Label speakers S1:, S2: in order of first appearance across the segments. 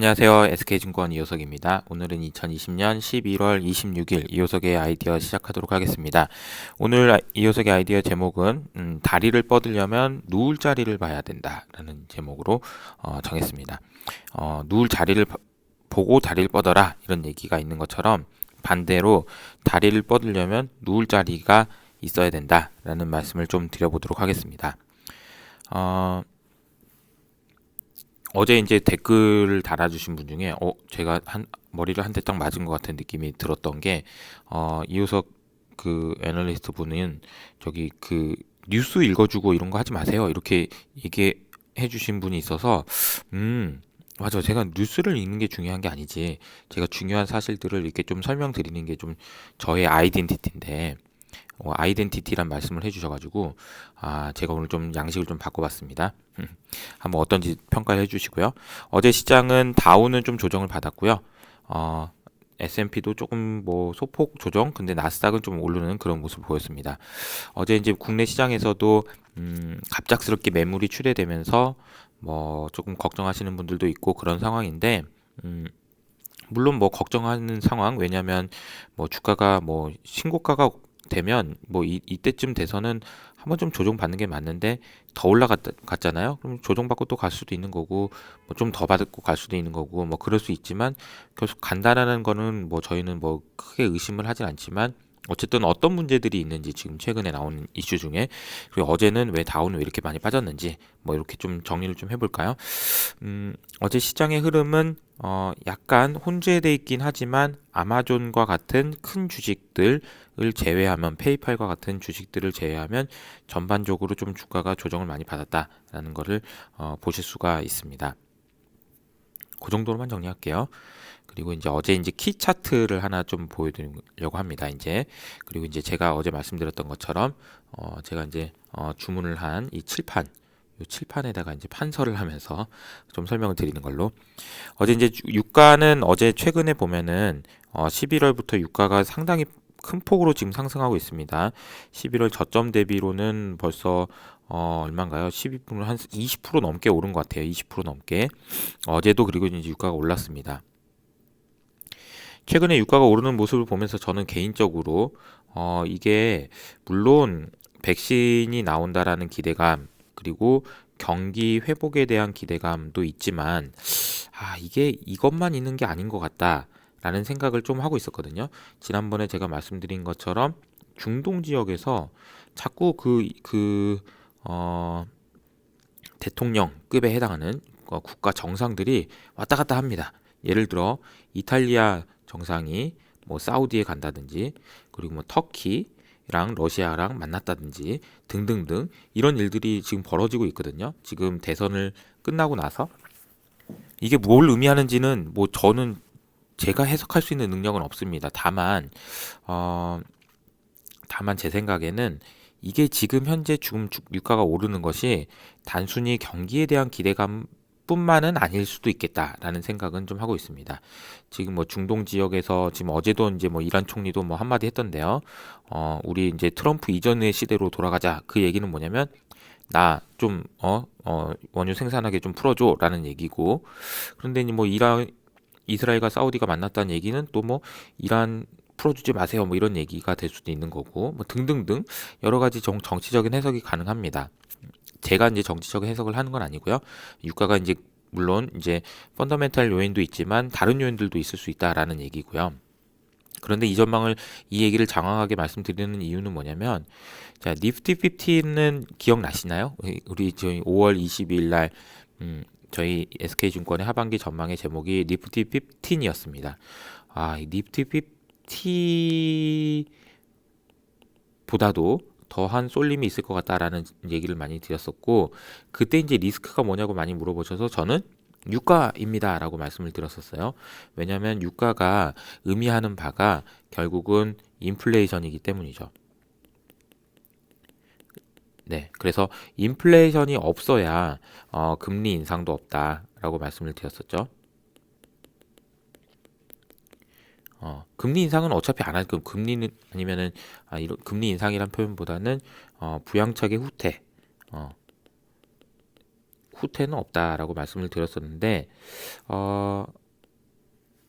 S1: 안녕하세요. SK증권 이호석입니다. 오늘은 2020년 11월 26일 이호석의 아이디어 시작하도록 하겠습니다. 오늘 이호석의 아이디어 제목은 다리를 뻗으려면 누울 자리를 봐야 된다라는 제목으로 정했습니다. 누울 자리를 보고 다리를 뻗어라 이런 얘기가 있는 것처럼 반대로 다리를 뻗으려면 누울 자리가 있어야 된다라는 말씀을 좀 드려보도록 하겠습니다. 어제 이제 댓글을 달아주신 분 중에 제가 머리를 한 대 딱 맞은 것 같은 느낌이 들었던 게 이호석 그 애널리스트 분은 저기 그 뉴스 읽어주고 이런 거 하지 마세요 이렇게 얘기해 주신 분이 있어서 맞아, 제가 뉴스를 읽는 게 중요한 게 아니지, 제가 중요한 사실들을 이렇게 좀 설명드리는 게 좀 저의 아이덴티티인데 아이덴티티란 말씀을 해주셔가지고 제가 오늘 좀 양식을 좀 바꿔봤습니다. 한번 어떤지 평가를 해주시고요. 어제 시장은 다우는 좀 조정을 받았고요. S&P도 조금 뭐 소폭 조정, 근데 나스닥은 좀 오르는 그런 모습을 보였습니다. 어제 이제 국내 시장에서도 갑작스럽게 매물이 출회되면서 뭐 조금 걱정하시는 분들도 있고 그런 상황인데, 물론 뭐 걱정하는 상황, 왜냐면 뭐 주가가 뭐 신고가가 되면 뭐 이때쯤 돼서는 한번 좀 조정받는 게 맞는데 더 올라갔잖아요. 그럼 조정받고 또 갈 수도 있는 거고 뭐 좀 더 받고 갈 수도 있는 거고 뭐 그럴 수 있지만, 계속 간다라는 거는 뭐 저희는 뭐 크게 의심을 하진 않지만 어쨌든 어떤 문제들이 있는지 지금 최근에 나오는 이슈 중에, 그리고 어제는 왜 다우는 왜 이렇게 많이 빠졌는지 뭐 이렇게 좀 정리를 좀 해볼까요? 어제 시장의 흐름은 약간 혼재돼 있긴 하지만 아마존과 같은 큰 주식들을 제외하면, 페이팔과 같은 주식들을 제외하면 전반적으로 좀 주가가 조정을 많이 받았다라는 것을 보실 수가 있습니다. 그 정도로만 정리할게요. 그리고 이제 어제 이제 키 차트를 하나 좀 보여드리려고 합니다. 이제 그리고 이제 제가 어제 말씀드렸던 것처럼 제가 이제 주문을 한 이 칠판, 이 칠판에다가 이제 판서를 하면서 좀 설명을 드리는 걸로. 어제 이제 유가는 어제 최근에 보면은 11월부터 유가가 상당히 큰 폭으로 지금 상승하고 있습니다. 11월 저점 대비로는 벌써 얼마인가요? 12분을 한 20% 넘게 오른 것 같아요. 20% 넘게. 어제도 그리고 이제 유가가 올랐습니다. 최근에 유가가 오르는 모습을 보면서 저는 개인적으로 이게 물론 백신이 나온다라는 기대감, 그리고 경기 회복에 대한 기대감도 있지만 이게 이것만 있는 게 아닌 것 같다라는 생각을 좀 하고 있었거든요. 지난번에 제가 말씀드린 것처럼 중동 지역에서 자꾸 대통령급에 해당하는 국가 정상들이 왔다 갔다 합니다. 예를 들어 이탈리아 정상이 뭐 사우디에 간다든지, 그리고 뭐 터키랑 러시아랑 만났다든지 등등등 이런 일들이 지금 벌어지고 있거든요. 지금 대선을 끝나고 나서 이게 뭘 의미하는지는 뭐 저는 제가 해석할 수 있는 능력은 없습니다. 어, 다만 제 생각에는 이게 지금 현재 지금 유가가 오르는 것이 단순히 경기에 대한 기대감 뿐만은 아닐 수도 있겠다라는 생각은 좀 하고 있습니다. 지금 뭐 중동 지역에서 지금 어제도 이제 뭐 이란 총리도 뭐 한마디 했던데요. 우리 이제 트럼프 이전의 시대로 돌아가자. 그 얘기는 뭐냐면 나 좀 원유 생산하게 좀 풀어줘라는 얘기고, 그런데 이제 뭐 이스라엘과 사우디가 만났다는 얘기는 또 뭐 이란 풀어주지 마세요 뭐 이런 얘기가 될 수도 있는 거고 뭐 등등등 여러 가지 정치적인 해석이 가능합니다. 제가 이제 정치적 해석을 하는 건 아니고요. 유가가 이제 물론 이제 펀더멘탈 요인도 있지만 다른 요인들도 있을 수 있다라는 얘기고요. 그런데 이 얘기를 장황하게 말씀드리는 이유는 뭐냐면, 자, 니프티 50는 기억나시나요? 저희 5월 22일 날 저희 SK증권의 하반기 전망의 제목이 니프티 15이었습니다. 이 니프티 50보다도 더한 쏠림이 있을 것 같다라는 얘기를 많이 드렸었고, 그때 이제 리스크가 뭐냐고 많이 물어보셔서 저는 유가입니다라고 말씀을 드렸었어요. 왜냐하면 유가가 의미하는 바가 결국은 인플레이션이기 때문이죠. 네, 그래서 인플레이션이 없어야 금리 인상도 없다라고 말씀을 드렸었죠. 금리 인상은 어차피 안 할 거, 금리는 아니면은 이런 금리 인상이란 표현보다는 부양책의 후퇴, 후퇴는 없다라고 말씀을 드렸었는데 어,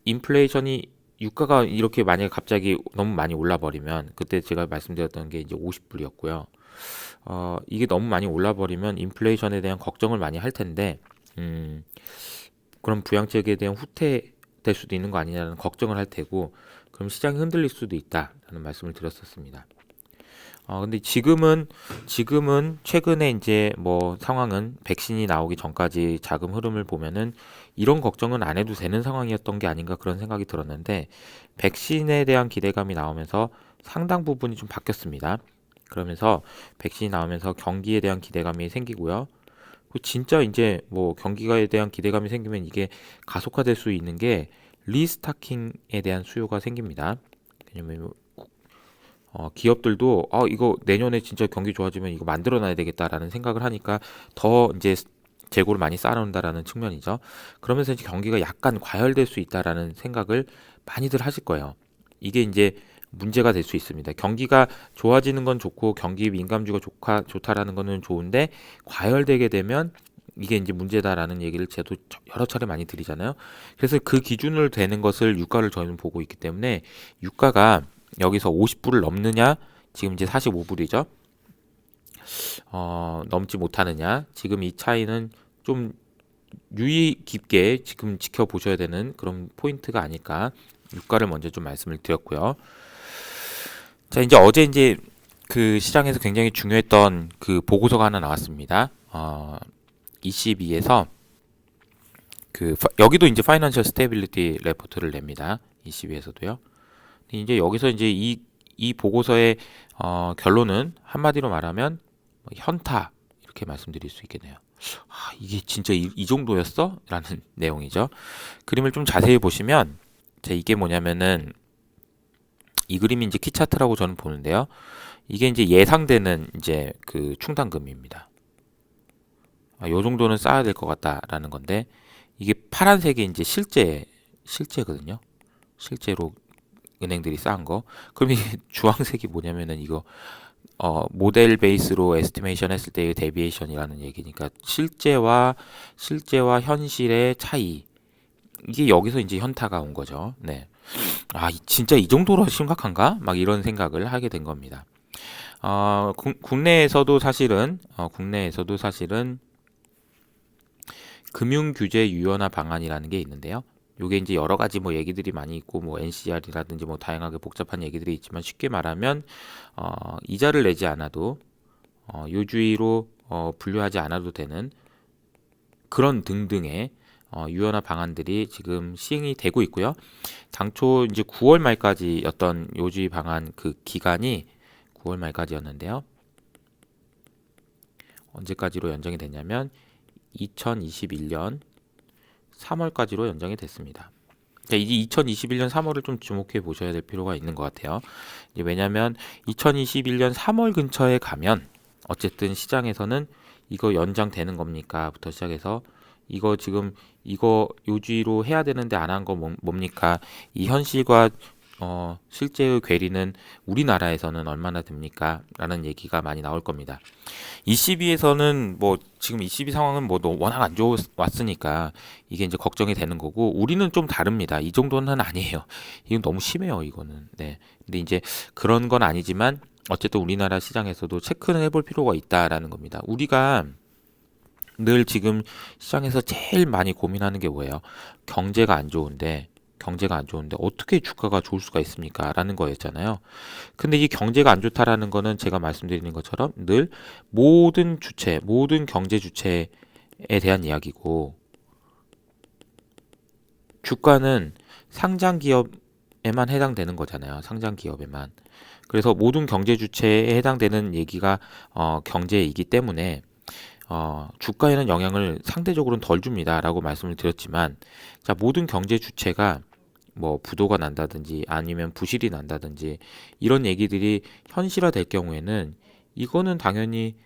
S1: 인플레이션이 유가가 이렇게 만약에 갑자기 너무 많이 올라버리면 그때 제가 말씀드렸던 게 이제 50불이었고요. 이게 너무 많이 올라버리면 인플레이션에 대한 걱정을 많이 할 텐데 그럼 부양책에 대한 후퇴될 수도 있는 거 아니냐는 걱정을 할 테고 그럼 시장이 흔들릴 수도 있다라는 말씀을 드렸었습니다. 근데 지금은 최근에 이제 뭐 상황은 백신이 나오기 전까지 자금 흐름을 보면은 이런 걱정은 안 해도 되는 상황이었던 게 아닌가 그런 생각이 들었는데 백신에 대한 기대감이 나오면서 상당 부분이 좀 바뀌었습니다. 그러면서 백신이 나오면서 경기에 대한 기대감이 생기고요. 진짜 이제 뭐 경기에 대한 기대감이 생기면 이게 가속화될 수 있는 게 리스타킹에 대한 수요가 생깁니다. 왜냐면 기업들도 이거 내년에 진짜 경기 좋아지면 이거 만들어놔야 되겠다라는 생각을 하니까 더 이제 재고를 많이 쌓아놓는다라는 측면이죠. 그러면서 이제 경기가 약간 과열될 수 있다라는 생각을 많이들 하실 거예요. 이게 이제 문제가 될 수 있습니다. 경기가 좋아지는 건 좋고 경기 민감주가 좋다라는 거는 좋은데 과열되게 되면 이게 이제 문제다라는 얘기를 저도 여러 차례 많이 드리잖아요. 그래서 그 기준을 되는 것을 유가를 저희는 보고 있기 때문에 유가가 여기서 50불을 넘느냐 지금 이제 45불이죠. 넘지 못하느냐 지금 이 차이는 좀 유의 깊게 지금 지켜보셔야 되는 그런 포인트가 아닐까 유가를 먼저 좀 말씀을 드렸고요. 자 이제 어제 이제 그 시장에서 굉장히 중요했던 그 보고서가 하나 나왔습니다. ECB에서 여기도 이제 파이낸셜 스테빌리티 레포트를 냅니다. ECB에서도요. 이제 여기서 이제 이 보고서의 결론은 한마디로 말하면 현타 이렇게 말씀드릴 수 있겠네요. 이게 진짜 이 정도였어? 라는 내용이죠. 그림을 좀 자세히 보시면 이게 뭐냐면은 이 그림이 이제 키 차트라고 저는 보는데요. 이게 이제 예상되는 이제 그 충당금입니다. 요 정도는 쌓아야 될 것 같다라는 건데 이게 파란색이 이제 실제거든요. 실제로 은행들이 쌓은 거. 그럼 이 주황색이 뭐냐면은 이거 모델 베이스로 에스티메이션 했을 때의 데비에이션이라는 얘기니까 실제와 현실의 차이. 이게 여기서 이제 현타가 온 거죠. 네. 진짜 이 정도로 심각한가? 막 이런 생각을 하게 된 겁니다. 국내에서도 사실은 금융 규제 유연화 방안이라는 게 있는데요. 요게 이제 여러 가지 뭐 얘기들이 많이 있고 뭐 NCR이라든지 뭐 다양하게 복잡한 얘기들이 있지만 쉽게 말하면 이자를 내지 않아도 요주의로 분류하지 않아도 되는 그런 등등의 유연화 방안들이 지금 시행이 되고 있고요. 당초 이제 9월 말까지였던 요주의 방안 그 기간이 9월 말까지였는데요. 언제까지로 연장이 됐냐면 2021년 3월까지로 연장이 됐습니다. 이제 2021년 3월을 좀 주목해 보셔야 될 필요가 있는 것 같아요. 왜냐하면 2021년 3월 근처에 가면 어쨌든 시장에서는 이거 연장되는 겁니까?부터 시작해서 이거 지금 이거 요지로 해야 되는데 안 한 거 뭡니까? 이 현실과 실제의 괴리는 우리나라에서는 얼마나 됩니까? 라는 얘기가 많이 나올 겁니다. ECB에서는 뭐 지금 ECB 상황은 뭐 워낙 안 좋았으니까 이게 이제 걱정이 되는 거고 우리는 좀 다릅니다. 이 정도는 아니에요. 이건 너무 심해요, 이거는. 네. 근데 이제 그런 건 아니지만 어쨌든 우리나라 시장에서도 체크는 해볼 필요가 있다라는 겁니다. 우리가 늘 지금 시장에서 제일 많이 고민하는 게 뭐예요? 경제가 안 좋은데 어떻게 주가가 좋을 수가 있습니까? 라는 거였잖아요. 근데 이 경제가 안 좋다라는 거는 제가 말씀드리는 것처럼 늘 모든 경제 주체에 대한 이야기고 주가는 상장 기업에만 해당되는 거잖아요. 상장 기업에만. 그래서 모든 경제 주체에 해당되는 얘기가 경제이기 때문에 주가에는 영향을 상대적으로는 덜 줍니다라고 말씀을 드렸지만 자, 모든 경제 주체가 뭐 부도가 난다든지 아니면 부실이 난다든지 이런 얘기들이 현실화될 경우에는 이거는 당연히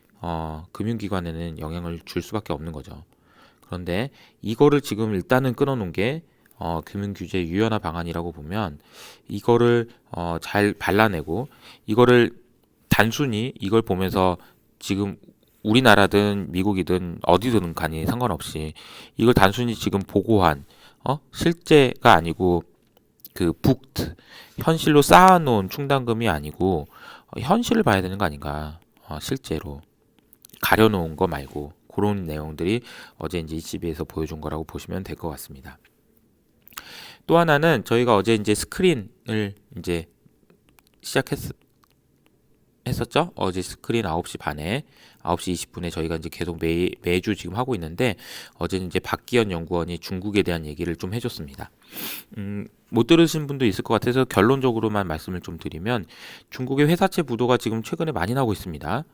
S1: 금융기관에는 영향을 줄 수밖에 없는 거죠. 그런데 이거를 지금 일단은 끊어놓은 게 금융규제 유연화 방안이라고 보면 이거를 잘 발라내고 이거를 단순히 이걸 보면서 지금 우리나라든 미국이든 어디든 간에 상관없이 이걸 단순히 지금 보고한 실제가 아니고 그 북트 현실로 쌓아놓은 충당금이 아니고 현실을 봐야 되는 거 아닌가. 실제로 가려놓은 거 말고 그런 내용들이 어제 이제 ECB에서 보여준 거라고 보시면 될 것 같습니다. 또 하나는 저희가 어제 이제 스크린을 이제 했었죠. 어제 스크린 9시 반에 9시 20분에 저희가 이제 계속 매주 지금 하고 있는데 어제는 이제 박기현 연구원이 중국에 대한 얘기를 좀 해줬습니다. 못 들으신 분도 있을 것 같아서 결론적으로만 말씀을 좀 드리면 중국의 회사채 부도가 지금 최근에 많이 나오고 있습니다.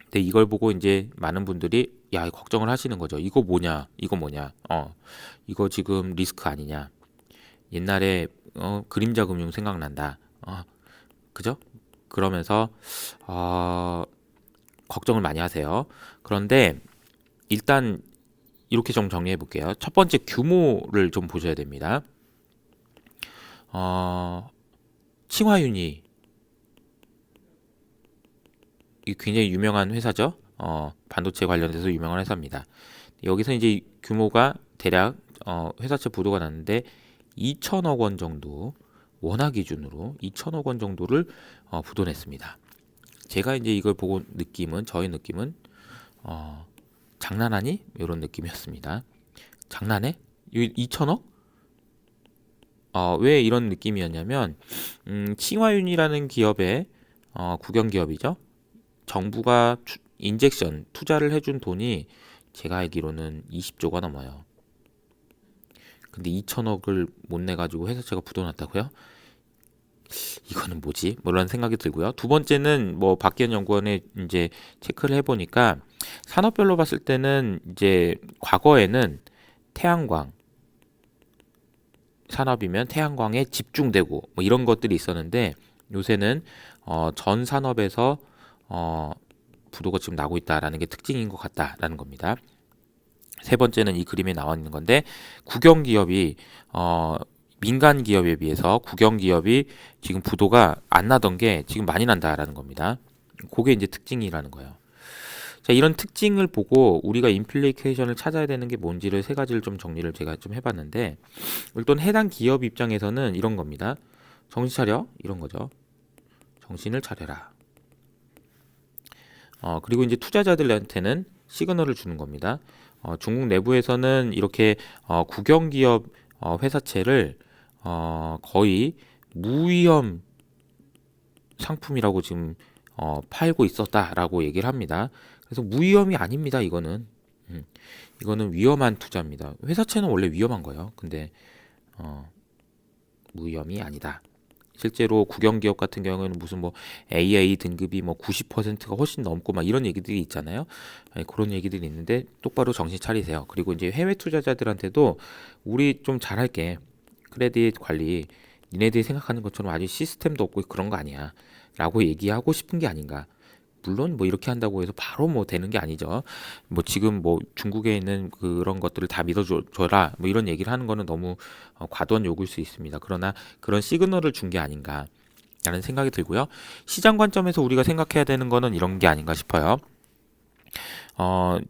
S1: 근데 이걸 보고 이제 많은 분들이 야 걱정을 하시는 거죠. 이거 뭐냐? 이거 지금 리스크 아니냐? 옛날에 그림자 금융 생각난다. 그죠? 그러면서 걱정을 많이 하세요. 그런데 일단 이렇게 좀 정리해 볼게요. 첫 번째 규모를 좀 보셔야 됩니다. 칭화윤이 굉장히 유명한 회사죠. 반도체 관련돼서 유명한 회사입니다. 여기서 이제 규모가 대략 회사채 부도가 났는데 2천억 원 정도 원화 기준으로 2천억 원 정도를 부도냈습니다. 제가 이제 이걸 보고 저의 느낌은 장난하니? 이런 느낌이었습니다. 장난해? 2천억? 왜 이런 느낌이었냐면 칭화윤이라는 기업의 국영 기업이죠. 정부가 인젝션 투자를 해준 돈이 제가 알기로는 20조가 넘어요. 근데 2천억을 못 내가지고 회사채가 부도났다고요? 이거는 뭐지? 뭐 이런 생각이 들고요. 두 번째는 뭐 박기현 연구원에 이제 체크를 해보니까 산업별로 봤을 때는 이제 과거에는 태양광 산업이면 태양광에 집중되고 뭐 이런 것들이 있었는데 요새는 전 산업에서 부도가 지금 나고 있다라는 게 특징인 것 같다라는 겁니다. 세 번째는 이 그림에 나와 있는 건데 국영 기업이 민간 기업에 비해서 국영 기업이 지금 부도가 안 나던 게 지금 많이 난다라는 겁니다. 그게 이제 특징이라는 거예요. 자, 이런 특징을 보고 우리가 임플리케이션을 찾아야 되는 게 뭔지를 세 가지를 좀 정리를 제가 좀 해봤는데 일단 해당 기업 입장에서는 이런 겁니다. 정신 차려 이런 거죠. 정신을 차려라. 그리고 이제 투자자들한테는 시그널을 주는 겁니다. 중국 내부에서는 이렇게 국영 기업 회사채를 거의 무위험 상품이라고 지금 팔고 있었다라고 얘기를 합니다. 그래서 무위험이 아닙니다. 이거는 위험한 투자입니다. 회사채는 원래 위험한 거예요. 근데 무위험이 아니다. 실제로 국영기업 같은 경우에는 무슨 뭐 AA 등급이 뭐 90%가 훨씬 넘고 막 이런 얘기들이 있잖아요. 그런 얘기들이 있는데 똑바로 정신 차리세요. 그리고 이제 해외 투자자들한테도 우리 좀 잘할게. 크레딧 관리 니네들이 생각하는 것처럼 아주 시스템도 없고 그런 거 아니야. 라고 얘기하고 싶은 게 아닌가. 물론 뭐 이렇게 한다고 해서 바로 뭐 되는 게 아니죠. 뭐 지금 뭐 중국에 있는 그런 것들을 다 믿어줘라 뭐 이런 얘기를 하는 거는 너무 과도한 요구일 수 있습니다. 그러나 그런 시그널을 준 게 아닌가라는 생각이 들고요. 시장 관점에서 우리가 생각해야 되는 거는 이런 게 아닌가 싶어요.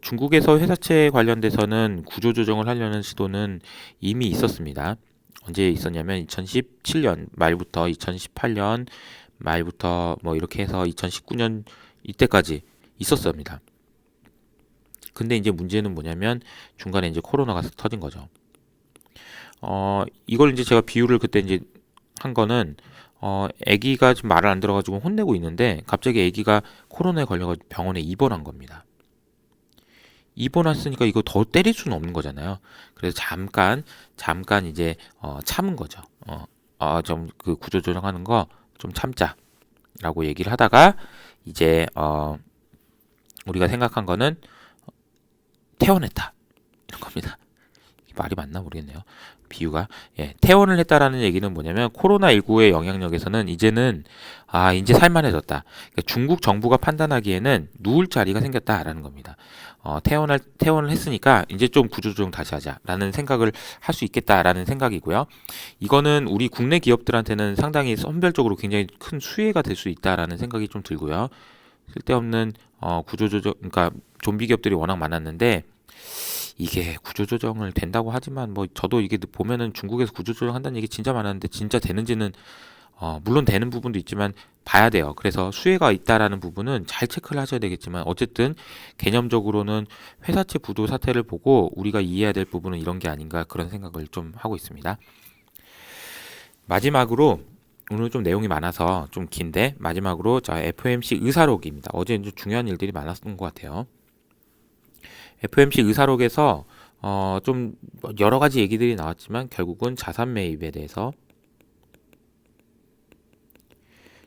S1: 중국에서 회사채 관련돼서는 구조조정을 하려는 시도는 이미 있었습니다. 언제 있었냐면 2017년 말부터 2018년 말부터 뭐 이렇게 해서 2019년 이때까지 있었습니다. 근데 이제 문제는 뭐냐면 중간에 이제 코로나가 터진 거죠. 이걸 이제 제가 비유를 그때 이제 한 거는 아기가 좀 말을 안 들어가지고 혼내고 있는데 갑자기 아기가 코로나에 걸려가지고 병원에 입원한 겁니다. 입원했으니까 이거 더 때릴 수는 없는 거잖아요. 그래서 잠깐 이제 참은 거죠. 좀 그 구조 조정하는 거 좀 참자라고 얘기를 하다가 이제 우리가 생각한 거는 퇴원했다 이런 겁니다. 말이 맞나 모르겠네요. 비유가 퇴원을 했다라는 얘기는 뭐냐면 코로나19의 영향력에서는 이제는 이제 살만해졌다. 그러니까 중국 정부가 판단하기에는 누울 자리가 생겼다라는 겁니다. 퇴원을 했으니까 이제 좀 구조조정 다시 하자라는 생각을 할 수 있겠다라는 생각이고요. 이거는 우리 국내 기업들한테는 상당히 선별적으로 굉장히 큰 수혜가 될 수 있다라는 생각이 좀 들고요. 쓸데없는 구조조정, 그러니까 좀비 기업들이 워낙 많았는데 이게 구조조정을 된다고 하지만 뭐 저도 이게 보면은 중국에서 구조조정 한다는 얘기 진짜 많았는데 진짜 되는지는 물론 되는 부분도 있지만 봐야 돼요. 그래서 수혜가 있다라는 부분은 잘 체크를 하셔야 되겠지만 어쨌든 개념적으로는 회사채 부도 사태를 보고 우리가 이해해야 될 부분은 이런 게 아닌가 그런 생각을 좀 하고 있습니다. 마지막으로 오늘 좀 내용이 많아서 좀 긴데 마지막으로 자 FOMC 의사록입니다. 어제 좀 중요한 일들이 많았던 것 같아요. FOMC 의사록에서 좀 여러 가지 얘기들이 나왔지만 결국은 자산 매입에 대해서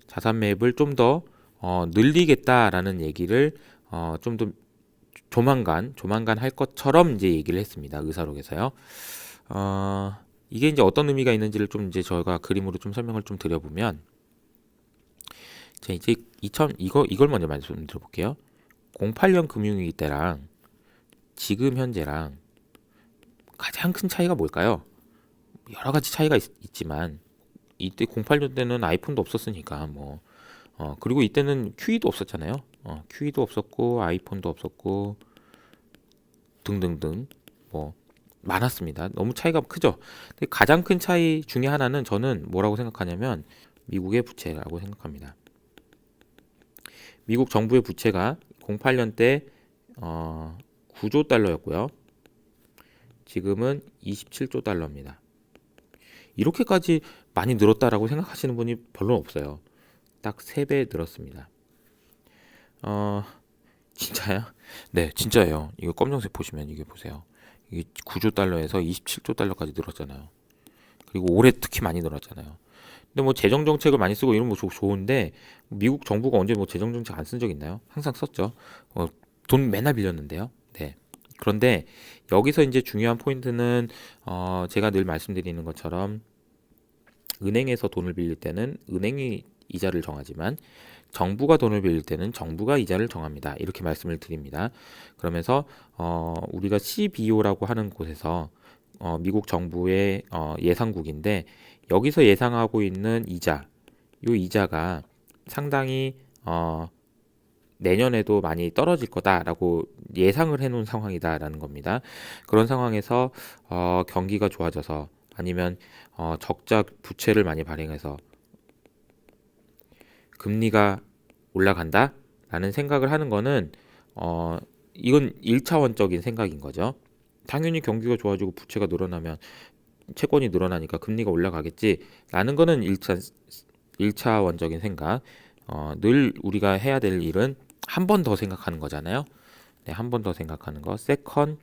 S1: 자산 매입을 좀 더 늘리겠다라는 얘기를 좀 더 조만간 할 것처럼 이제 얘기를 했습니다. 의사록에서요. 이게 이제 어떤 의미가 있는지를 좀 이제 저희가 그림으로 좀 설명을 좀 드려보면 자 이제 2000 이걸 먼저 말씀드려볼게요. 08년 금융위기 때랑 지금 현재랑 가장 큰 차이가 뭘까요? 여러 가지 차이가 있지만 이때 08년 때는 아이폰도 없었으니까 뭐 그리고 이때는 QE도 없었잖아요. QE도 없었고 아이폰도 없었고 등등등 뭐 많았습니다. 너무 차이가 크죠. 근데 가장 큰 차이 중에 하나는 저는 뭐라고 생각하냐면 미국의 부채라고 생각합니다. 미국 정부의 부채가 08년 때 9조 달러였고요. 지금은 27조 달러입니다. 이렇게까지 많이 늘었다라고 생각하시는 분이 별로 없어요. 딱 3배 늘었습니다. 진짜요? 네, 진짜예요. 이거 검정색 보시면 이게 보세요. 이게 9조 달러에서 27조 달러까지 늘었잖아요. 그리고 올해 특히 많이 늘었잖아요. 근데 뭐 재정 정책을 많이 쓰고 이런 거 좋은데 미국 정부가 언제 뭐 재정 정책 안 쓴 적 있나요? 항상 썼죠. 돈 맨날 빌렸는데요. 네. 그런데 여기서 이제 중요한 포인트는 제가 늘 말씀드리는 것처럼 은행에서 돈을 빌릴 때는 은행이 이자를 정하지만 정부가 돈을 빌릴 때는 정부가 이자를 정합니다. 이렇게 말씀을 드립니다. 그러면서 우리가 CBO라고 하는 곳에서 미국 정부의 예상국인데 여기서 예상하고 있는 이자, 이 이자가 상당히 내년에도 많이 떨어질 거다라고 예상을 해놓은 상황이다라는 겁니다. 그런 상황에서 경기가 좋아져서 아니면 적자 부채를 많이 발행해서 금리가 올라간다라는 생각을 하는 거는 이건 1차원적인 생각인 거죠. 당연히 경기가 좋아지고 부채가 늘어나면 채권이 늘어나니까 금리가 올라가겠지라는 거는 1차원적인 생각. 늘 우리가 해야 될 일은 한 번 더 생각하는 거잖아요. 네, 한 번 더 생각하는 거. 세컨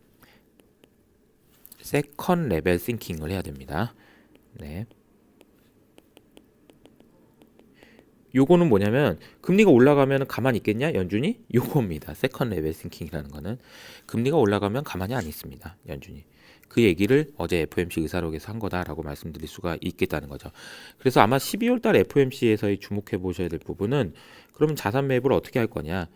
S1: 레벨 싱킹을 해야 됩니다. 네. 요거는 뭐냐면 금리가 올라가면 가만히 있겠냐 연준이? 요겁니다. 세컨 레벨 싱킹이라는 거는 금리가 올라가면 가만히 안 있습니다. 연준이. 그 얘기를 어제 FOMC 의사록에서 한 거다라고 말씀드릴 수가 있겠다는 거죠. 그래서 아마 12월 달 FOMC에서의 주목해 보셔야 될 부분은 그러면 자산 매입을 어떻게 할 거냐?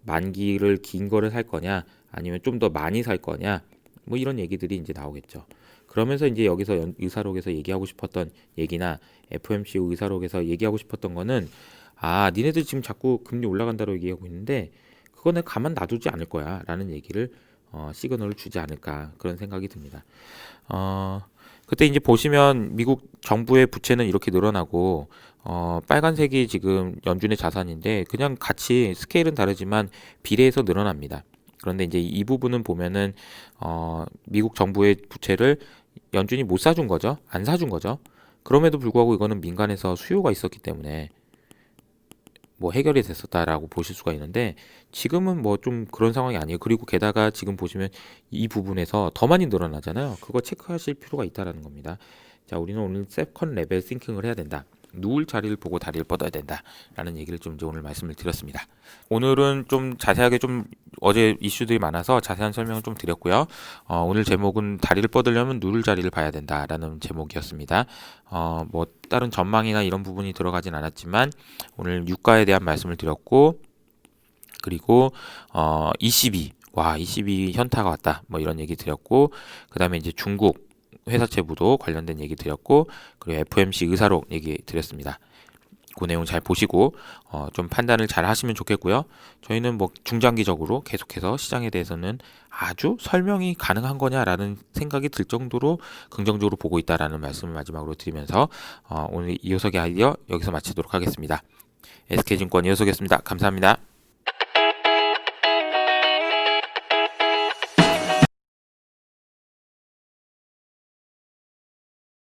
S1: 만기를 긴 거를 살 거냐? 아니면 좀 더 많이 살 거냐? 뭐 이런 얘기들이 이제 나오겠죠. 그러면서 이제 여기서 의사록에서 얘기하고 싶었던 얘기나 FOMC 의사록에서 얘기하고 싶었던 거는 니네들 지금 자꾸 금리 올라간다고 얘기하고 있는데 그거는 가만 놔두지 않을 거야 라는 얘기를 시그널을 주지 않을까 그런 생각이 듭니다. 그때 이제 보시면 미국 정부의 부채는 이렇게 늘어나고 빨간색이 지금 연준의 자산인데 그냥 같이 스케일은 다르지만 비례해서 늘어납니다. 그런데 이제 이 부분은 보면은 미국 정부의 부채를 연준이 못 사준 거죠. 안 사준 거죠. 그럼에도 불구하고 이거는 민간에서 수요가 있었기 때문에 뭐 해결이 됐었다라고 보실 수가 있는데 지금은 뭐 좀 그런 상황이 아니에요. 그리고 게다가 지금 보시면 이 부분에서 더 많이 늘어나잖아요. 그거 체크하실 필요가 있다라는 겁니다. 자, 우리는 오늘 세컨 레벨 싱킹을 해야 된다. 누울 자리를 보고 다리를 뻗어야 된다라는 얘기를 좀 이제 오늘 말씀을 드렸습니다. 오늘은 좀 자세하게 좀 어제 이슈들이 많아서 자세한 설명을 좀 드렸고요. 오늘 제목은 다리를 뻗으려면 누울 자리를 봐야 된다라는 제목이었습니다. 뭐 다른 전망이나 이런 부분이 들어가진 않았지만 오늘 유가에 대한 말씀을 드렸고 그리고 ECB 현타가 왔다 뭐 이런 얘기 드렸고 그 다음에 이제 중국 회사채 부도 관련된 얘기 드렸고 그리고 FOMC 의사록 얘기 드렸습니다. 그 내용 잘 보시고 좀 판단을 잘 하시면 좋겠고요. 저희는 뭐 중장기적으로 계속해서 시장에 대해서는 아주 설명이 가능한 거냐라는 생각이 들 정도로 긍정적으로 보고 있다라는 말씀을 마지막으로 드리면서 오늘 이호석의 아이디어 여기서 마치도록 하겠습니다. SK증권 이호석이었습니다. 감사합니다.